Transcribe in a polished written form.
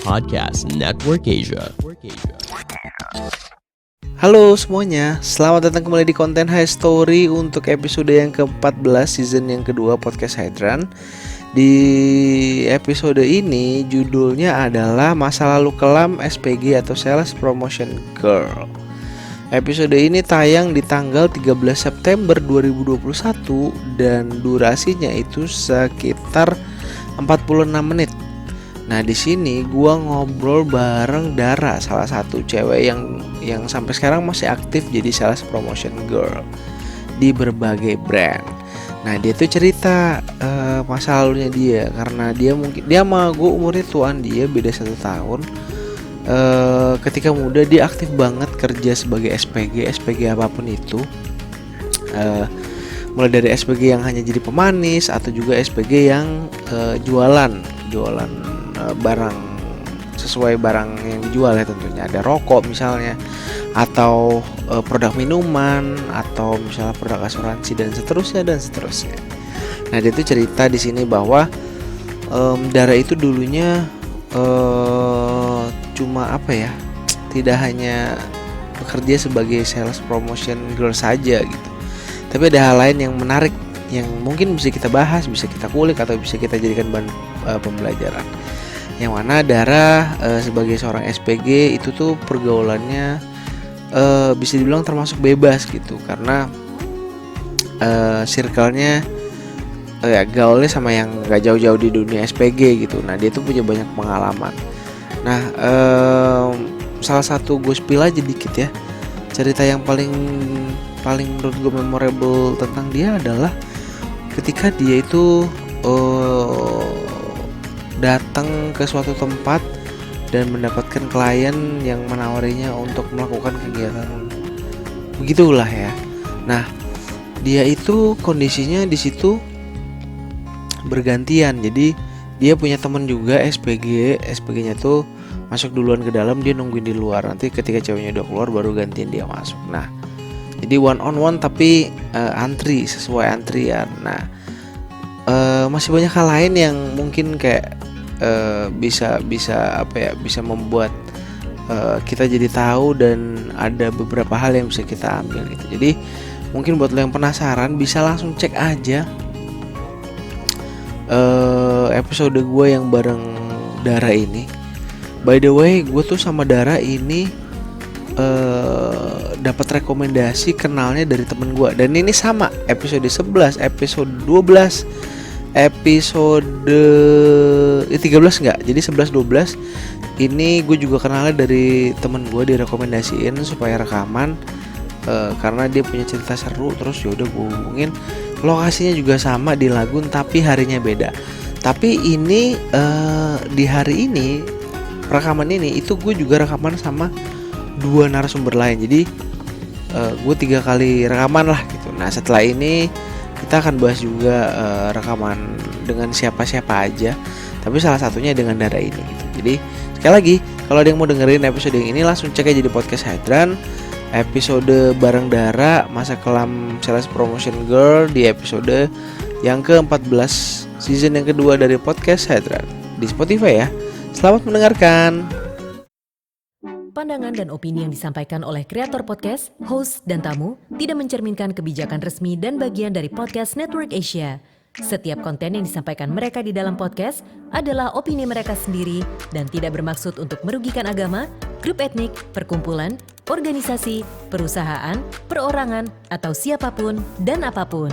Podcast Network Asia. Halo semuanya, selamat datang kembali di konten High Story untuk episode yang ke-14 season yang kedua podcast Hydran. Di episode ini judulnya adalah Masa Lalu Kelam SPG atau Sales Promotion Girl. Episode ini tayang di tanggal 13 September 2021 dan durasinya itu sekitar 46 menit. Nah di sini gua ngobrol bareng Dara, salah satu cewek yang sampai sekarang masih aktif jadi sales promotion girl di berbagai brand. Nah dia tuh cerita masa lalunya dia, karena dia sama gue umurnya tuan, dia beda 1 tahun. Ketika muda dia aktif banget kerja sebagai SPG apapun itu. Mulai dari SPG yang hanya jadi pemanis atau juga SPG yang jualan barang sesuai barang yang dijual ya, tentunya ada rokok misalnya, atau produk minuman, atau misalnya produk asuransi dan seterusnya. Nah dia tuh cerita di sini bahwa Dara itu dulunya cuma tidak hanya bekerja sebagai sales promotion girl saja gitu, tapi ada hal lain yang menarik yang mungkin bisa kita bahas, bisa kita kulik, atau bisa kita jadikan bahan pembelajaran. Yang mana Dara sebagai seorang SPG itu tuh pergaulannya bisa dibilang termasuk bebas gitu, karena circle-nya gaulnya sama yang gak jauh-jauh di dunia SPG gitu. Nah dia tuh punya banyak pengalaman. Nah salah satu gue spill aja dikit ya, cerita yang paling menurut gue memorable tentang dia adalah ketika dia itu datang ke suatu tempat dan mendapatkan klien yang menawarinya untuk melakukan kegiatan begitulah ya. Nah dia itu kondisinya di situ bergantian, jadi dia punya teman juga SPG-nya tuh masuk duluan ke dalam, dia nungguin di luar, nanti ketika ceweknya udah keluar baru gantiin dia masuk. Nah jadi one on one tapi antri sesuai antrian. Nah masih banyak hal lain yang mungkin kayak bisa membuat kita jadi tahu, dan ada beberapa hal yang bisa kita ambil gitu. Jadi mungkin buat lo yang penasaran bisa langsung cek aja episode gue yang bareng Dara ini. By the way, gue tuh sama Dara ini dapat rekomendasi kenalnya dari temen gue, dan ini sama episode 11, episode 12, episode 13 enggak, jadi 11 12 ini gue juga kenalnya dari temen gue, direkomendasiin supaya rekaman karena dia punya cerita seru. Terus yaudah gue hubungin, lokasinya juga sama di Lagun tapi harinya beda. Tapi ini di hari ini rekaman ini itu gue juga rekaman sama 2 narasumber lain, jadi gue 3 kali rekaman lah gitu. Nah setelah ini kita akan bahas juga rekaman dengan siapa-siapa aja, tapi salah satunya dengan Dara ini gitu. Jadi sekali lagi, kalau ada yang mau dengerin episode yang ini langsung cek aja di podcast Hydran, episode bareng Dara Masa Kelam Sales Promotion Girl, di episode yang ke-14 season yang kedua dari podcast Hydran di Spotify ya. Selamat mendengarkan. Pandangan dan opini yang disampaikan oleh kreator podcast, host, dan tamu tidak mencerminkan kebijakan resmi dan bagian dari podcast Network Asia. Setiap konten yang disampaikan mereka di dalam podcast adalah opini mereka sendiri dan tidak bermaksud untuk merugikan agama, grup etnik, perkumpulan, organisasi, perusahaan, perorangan, atau siapapun dan apapun.